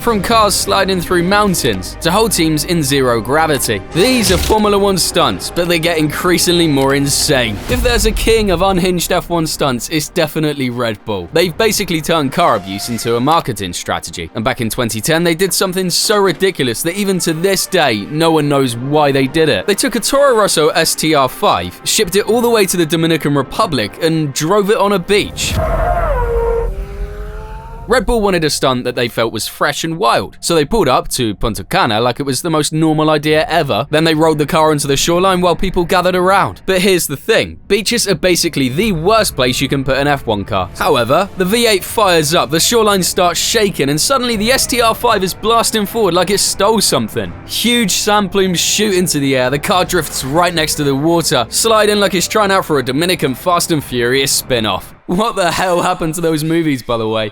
from cars sliding through mountains to whole teams in zero gravity. These are Formula 1 stunts, but they get increasingly more insane. If there's a king of unhinged F1 stunts, it's definitely Red Bull. They've basically turned car abuse into a marketing strategy. And back in 2010, they did something so ridiculous that even to this day, no one knows why they did it. They took a Toro Rosso STR5, shipped it all the way to the Dominican Republic, and drove it on a beach. Red Bull wanted a stunt that they felt was fresh and wild, so they pulled up to Punta Cana like it was the most normal idea ever. Then they rolled the car onto the shoreline while people gathered around. But here's the thing, beaches are basically the worst place you can put an F1 car. However, the V8 fires up, the shoreline starts shaking, and suddenly the STR5 is blasting forward like it stole something. Huge sand plumes shoot into the air, the car drifts right next to the water, sliding like it's trying out for a Dominican Fast and Furious spin-off. What the hell happened to those movies, by the way?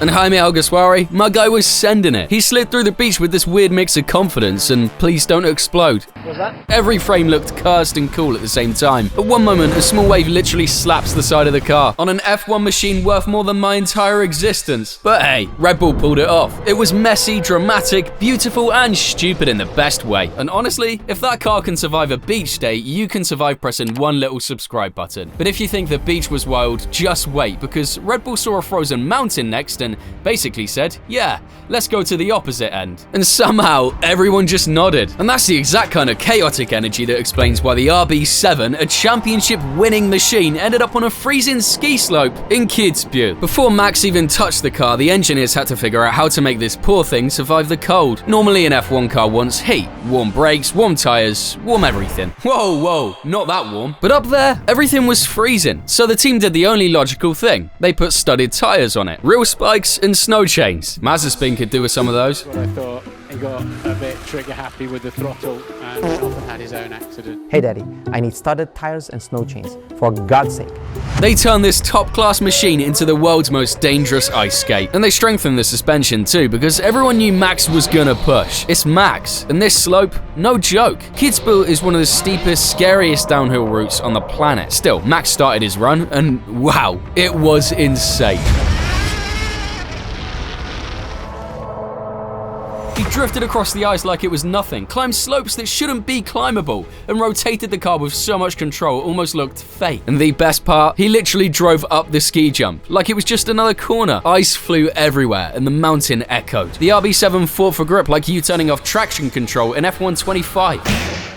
And Jaime Alguersuari, my guy was sending it. He slid through the beach with this weird mix of confidence and please don't explode. What's that? Every frame looked cursed and cool at the same time. At one moment, a small wave literally slaps the side of the car on an F1 machine worth more than my entire existence. But hey, Red Bull pulled it off. It was messy, dramatic, beautiful, and stupid in the best way. And honestly, if that car can survive a beach day, you can survive pressing one little subscribe button. But if you think the beach was wild, just wait, because Red Bull saw a frozen mountain next and basically said, yeah, let's go to the opposite end. And somehow, everyone just nodded. And that's the exact kind of chaotic energy that explains why the RB7, a championship-winning machine, ended up on a freezing ski slope in Kitzbühel. Before Max even touched the car, the engineers had to figure out how to make this poor thing survive the cold. Normally, an F1 car wants heat, warm brakes, warm tires, warm everything. Whoa, not that warm. But up there, everything was freezing. So the team did the only logical thing. They put studded tires on it, real spikes, and snow chains. Mazepin could do with some of those. What I thought, he got a bit trigger happy with the throttle and often had his own accident. Hey daddy, I need studded tires and snow chains, for God's sake. They turned this top-class machine into the world's most dangerous ice skate. And they strengthened the suspension too, because everyone knew Max was gonna push. It's Max, and this slope, no joke. Kitzbühel is one of the steepest, scariest downhill routes on the planet. Still, Max started his run, and wow, it was insane. He drifted across the ice like it was nothing, climbed slopes that shouldn't be climbable, and rotated the car with so much control it almost looked fake. And the best part, he literally drove up the ski jump like it was just another corner. Ice flew everywhere and the mountain echoed. The RB7 fought for grip like you turning off traction control in F1 25.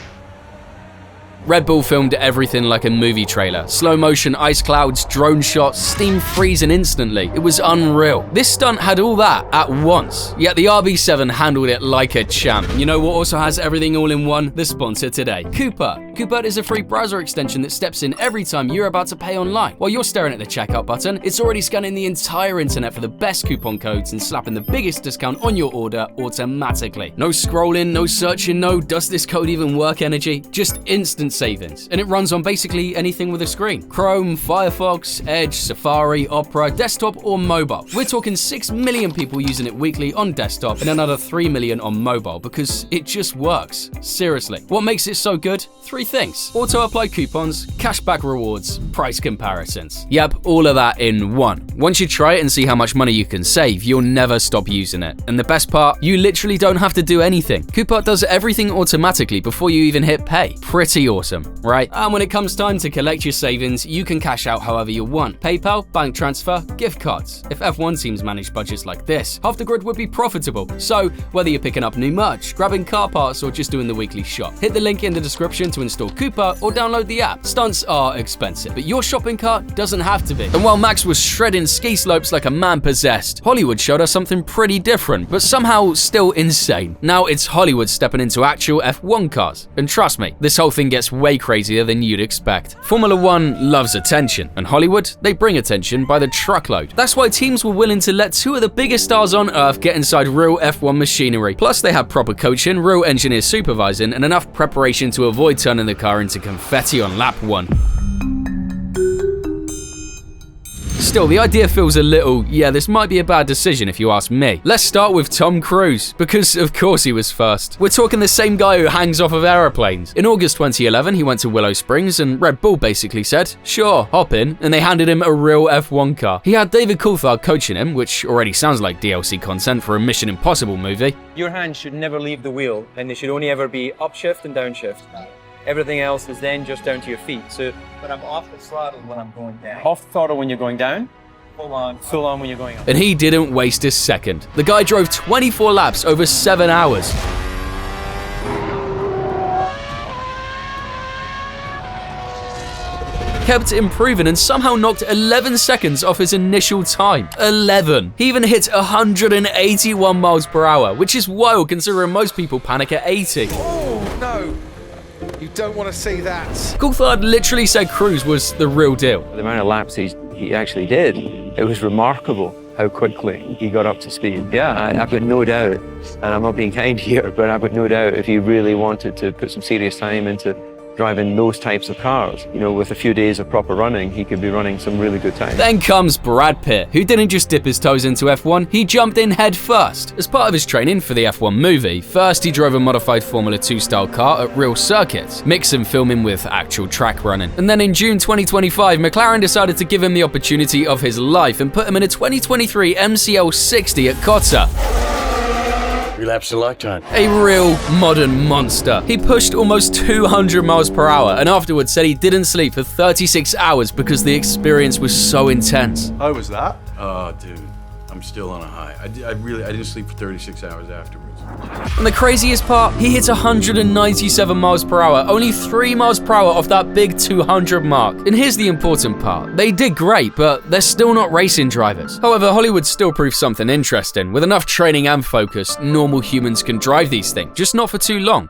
Red Bull filmed everything like a movie trailer. Slow motion ice clouds, drone shots, steam freezing instantly. It was unreal. This stunt had all that at once, yet the RB7 handled it like a champ. You know what also has everything all in one? The sponsor today, Cooper. Cooper is a free browser extension that steps in every time you're about to pay online. While you're staring at the checkout button, it's already scanning the entire internet for the best coupon codes and slapping the biggest discount on your order automatically. No scrolling, no searching, no does this code even work energy, just instant savings. And it runs on basically anything with a screen. Chrome, Firefox, Edge, Safari, Opera, desktop or mobile. We're talking 6 million people using it weekly on desktop and another 3 million on mobile because it just works. Seriously. What makes it so good? 3 things. Auto-apply coupons, cashback rewards, price comparisons. Yep, all of that in one. Once you try it and see how much money you can save, you'll never stop using it. And the best part, you literally don't have to do anything. Cooper does everything automatically before you even hit pay. Pretty awesome, right? And when it comes time to collect your savings, you can cash out however you want. PayPal, bank transfer, gift cards. If F1 teams managed budgets like this, half the grid would be profitable. So, whether you're picking up new merch, grabbing car parts, or just doing the weekly shop, hit the link in the description to install Cooper or download the app. Stunts are expensive, but your shopping cart doesn't have to be. And while Max was shredding ski slopes like a man possessed, Hollywood showed us something pretty different, but somehow still insane. Now it's Hollywood stepping into actual F1 cars. And trust me, this whole thing gets way crazier than you'd expect. Formula 1 loves attention, and Hollywood, they bring attention by the truckload. That's why teams were willing to let 2 of the biggest stars on earth get inside real F1 machinery. Plus they had proper coaching, real engineers supervising, and enough preparation to avoid turning the car into confetti on lap 1. Still, the idea feels a little, yeah, this might be a bad decision if you ask me. Let's start with Tom Cruise, because of course he was first. We're talking the same guy who hangs off of aeroplanes. In August 2011, he went to Willow Springs and Red Bull basically said, sure, hop in, and they handed him a real F1 car. He had David Coulthard coaching him, which already sounds like DLC content for a Mission Impossible movie. Your hands should never leave the wheel, and they should only ever be upshift and downshift. Everything else is then just down to your feet. So, but I'm off the throttle when I'm going down. Off the throttle when you're going down. Full on when you're going up. And he didn't waste a second. The guy drove 24 laps over 7 hours. Kept improving and somehow knocked 11 seconds off his initial time. 11. He even hit 181 miles per hour, which is wild considering most people panic at 80. Oh, no. You don't want to see that. Coulthard literally said Cruise was the real deal. The amount of laps he actually did, it was remarkable how quickly he got up to speed. Yeah, I've got no doubt, and I'm not being kind here, but I've got no doubt if he really wanted to put some serious time into driving those types of cars, you know, with a few days of proper running, he could be running some really good time. Then comes Brad Pitt, who didn't just dip his toes into F1, he jumped in head first. As part of his training for the F1 movie, first he drove a modified Formula 2 style car at real circuits, mixing filming with actual track running. And then in June 2025, McLaren decided to give him the opportunity of his life and put him in a 2023 MCL 60 at Cotta. Relapse a lifetime. A real modern monster. He pushed almost 200 miles per hour and afterwards said he didn't sleep for 36 hours because the experience was so intense. How was that? Oh, dude, I'm still on a high. I didn't sleep for 36 hours afterwards. And the craziest part, he hit 197 miles per hour, only 3 miles per hour off that big 200 mark. And here's the important part. They did great, but they're still not racing drivers. However, Hollywood still proves something interesting. With enough training and focus, normal humans can drive these things, just not for too long.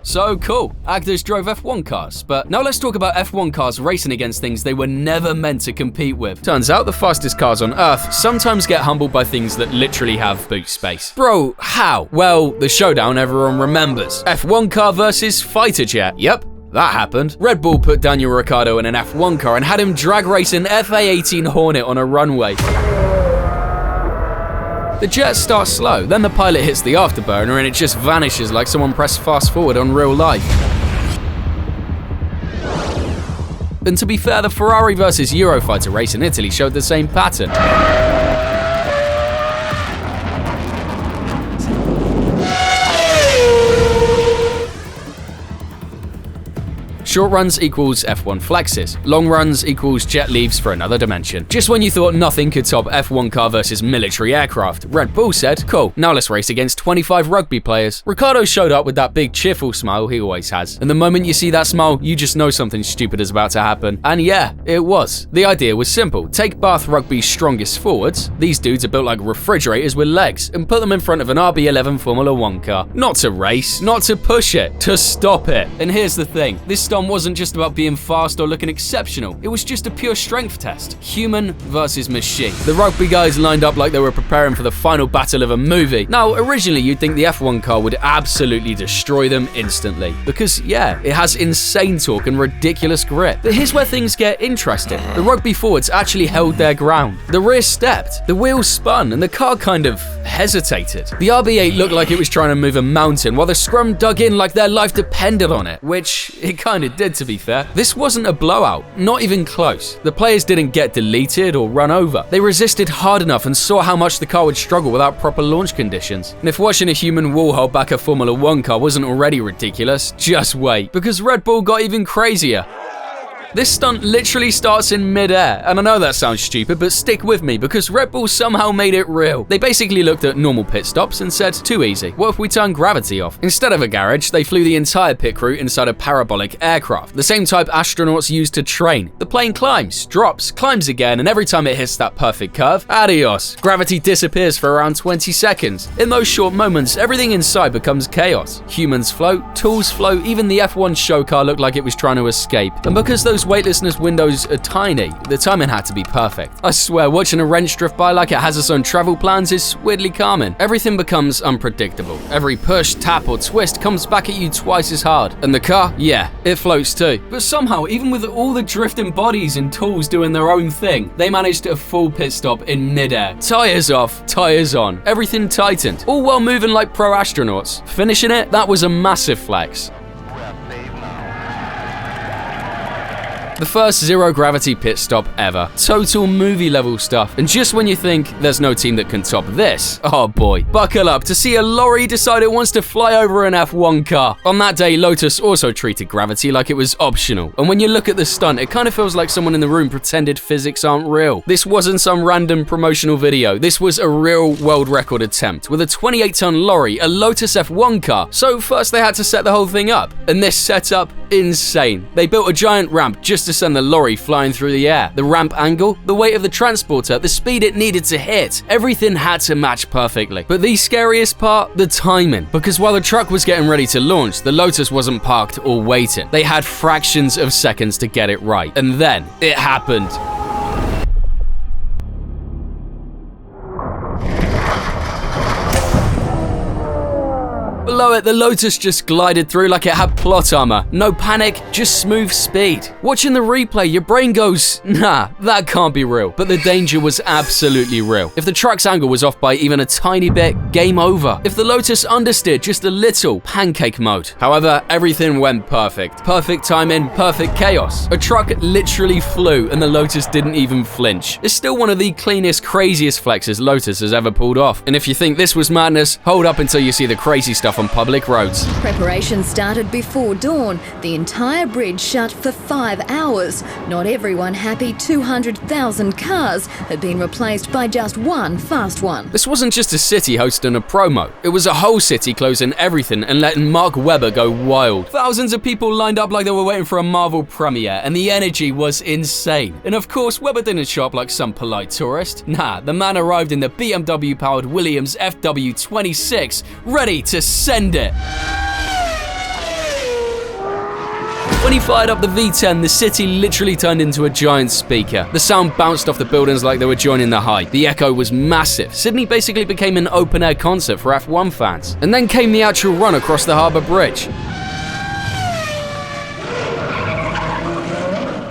So cool, actors drove F1 cars, but now let's talk about F1 cars racing against things they were never meant to compete with. Turns out the fastest cars on Earth sometimes get humbled by things that literally have boot space. Bro, how? Well, the showdown everyone remembers. F1 car versus fighter jet. Yep. That happened. Red Bull put Daniel Ricciardo in an F1 car and had him drag race an FA-18 Hornet on a runway. The jet starts slow, then the pilot hits the afterburner and it just vanishes like someone pressed fast forward on real life. And to be fair, the Ferrari versus Eurofighter race in Italy showed the same pattern. Short runs equals F1 flexes. Long runs equals jet leaves for another dimension. Just when you thought nothing could top F1 car versus military aircraft, Red Bull said, cool, now let's race against 25 rugby players. Ricciardo showed up with that big cheerful smile he always has. And the moment you see that smile, you just know something stupid is about to happen. And yeah, it was. The idea was simple. Take Bath Rugby's strongest forwards, these dudes are built like refrigerators with legs, and put them in front of an RB11 Formula 1 car. Not to race, not to push it, to stop it. And here's the thing, this stunt wasn't just about being fast or looking exceptional, it was just a pure strength test. Human versus machine. The rugby guys lined up like they were preparing for the final battle of a movie. Now, originally you'd think the F1 car would absolutely destroy them instantly, because yeah, it has insane torque and ridiculous grip. But here's where things get interesting. The rugby forwards actually held their ground. The rear stepped, the wheels spun, and the car kind of hesitated. The RB8 looked like it was trying to move a mountain, while the scrum dug in like their life depended on it, which it kind of did, to be fair. This wasn't a blowout, not even close. The players didn't get deleted or run over. They resisted hard enough and saw how much the car would struggle without proper launch conditions. And if watching a human wall hold back a Formula 1 car wasn't already ridiculous, just wait, because Red Bull got even crazier. This stunt literally starts in mid-air, and I know that sounds stupid, but stick with me because Red Bull somehow made it real. They basically looked at normal pit stops and said, too easy, what if we turn gravity off? Instead of a garage, they flew the entire pit crew inside a parabolic aircraft, the same type astronauts use to train. The plane climbs, drops, climbs again, and every time it hits that perfect curve, adios. Gravity disappears for around 20 seconds. In those short moments, everything inside becomes chaos. Humans float, tools float, even the F1 show car looked like it was trying to escape. And because those weightlessness windows are tiny, the timing had to be perfect. I swear, watching a wrench drift by like it has its own travel plans is weirdly calming. Everything becomes unpredictable. Every push, tap, or twist comes back at you twice as hard. And the car, yeah, it floats too. But somehow, even with all the drifting bodies and tools doing their own thing, they managed a full pit stop in midair. Tires off, tires on, everything tightened, all while moving like pro astronauts. Finishing it, that was a massive flex. The first zero-gravity pit stop ever. Total movie-level stuff. And just when you think there's no team that can top this, oh boy, buckle up to see a lorry decide it wants to fly over an F1 car. On that day, Lotus also treated gravity like it was optional. And when you look at the stunt, it kind of feels like someone in the room pretended physics aren't real. This wasn't some random promotional video. This was a real world record attempt with a 28-ton lorry, a Lotus F1 car. So first they had to set the whole thing up. And this setup, insane. They built a giant ramp just to send the lorry flying through the air. The ramp angle, the weight of the transporter, the speed it needed to hit, everything had to match perfectly. But the scariest part, the timing. Because while the truck was getting ready to launch, the Lotus wasn't parked or waiting. They had fractions of seconds to get it right. And then, it happened. Below it, the Lotus just glided through like it had plot armor. No panic, just smooth speed. Watching the replay, your brain goes, nah, that can't be real. But the danger was absolutely real. If the truck's angle was off by even a tiny bit, game over. If the Lotus understeered just a little, pancake mode. However, everything went perfect. Perfect timing, perfect chaos. A truck literally flew and the Lotus didn't even flinch. It's still one of the cleanest, craziest flexes Lotus has ever pulled off. And if you think this was madness, hold up until you see the crazy stuff on public roads. Preparation started before dawn. The entire bridge shut for 5 hours. Not everyone happy 200,000 cars had been replaced by just one fast one. This wasn't just a city hosting a promo. It was a whole city closing everything and letting Mark Webber go wild. Thousands of people lined up like they were waiting for a Marvel premiere, and the energy was insane. And of course, Webber didn't show up like some polite tourist. Nah, the man arrived in the BMW-powered Williams FW26, ready to send it. When he fired up the V10, the city literally turned into a giant speaker. The sound bounced off the buildings like they were joining the hype. The echo was massive. Sydney basically became an open-air concert for F1 fans. And then came the actual run across the harbour bridge.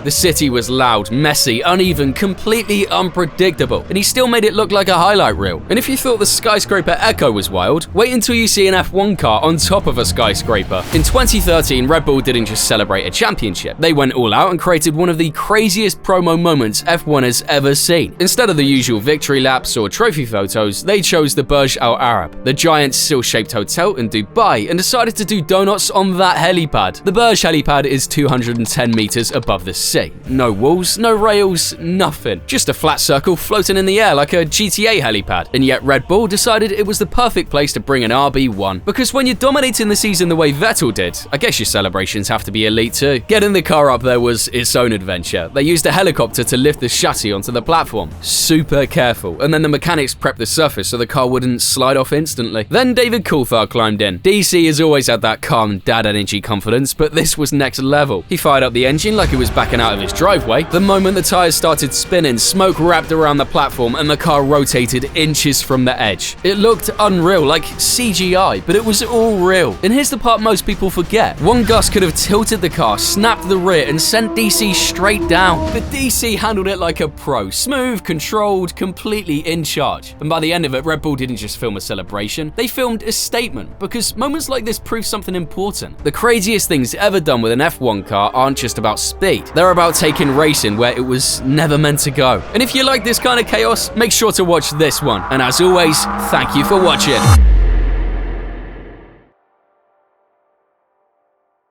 The city was loud, messy, uneven, completely unpredictable, and he still made it look like a highlight reel. And if you thought the skyscraper echo was wild, wait until you see an F1 car on top of a skyscraper. In 2013, Red Bull didn't just celebrate a championship. They went all out and created one of the craziest promo moments F1 has ever seen. Instead of the usual victory laps or trophy photos, they chose the Burj Al Arab, the giant seal-shaped hotel in Dubai, and decided to do donuts on that helipad. The Burj helipad is 210 meters above the sea. No walls, no rails, nothing. Just a flat circle floating in the air like a GTA helipad. And yet Red Bull decided it was the perfect place to bring an RB1. Because when you're dominating the season the way Vettel did, I guess your celebrations have to be elite too. Getting the car up there was its own adventure. They used a helicopter to lift the chassis onto the platform. Super careful. And then the mechanics prepped the surface so the car wouldn't slide off instantly. Then David Coulthard climbed in. DC has always had that calm dad energy confidence, but this was next level. He fired up the engine like it was backing out of his driveway. The moment the tires started spinning, smoke wrapped around the platform and the car rotated inches from the edge. It looked unreal, like CGI, but it was all real. And here's the part most people forget. One gust could have tilted the car, snapped the rear, and sent DC straight down. But DC handled it like a pro. Smooth, controlled, completely in charge. And by the end of it, Red Bull didn't just film a celebration, they filmed a statement, because moments like this prove something important. The craziest things ever done with an F1 car aren't just about speed. They're about taking racing where it was never meant to go. And if you like this kind of chaos, make sure to watch this one. And as always, thank you for watching.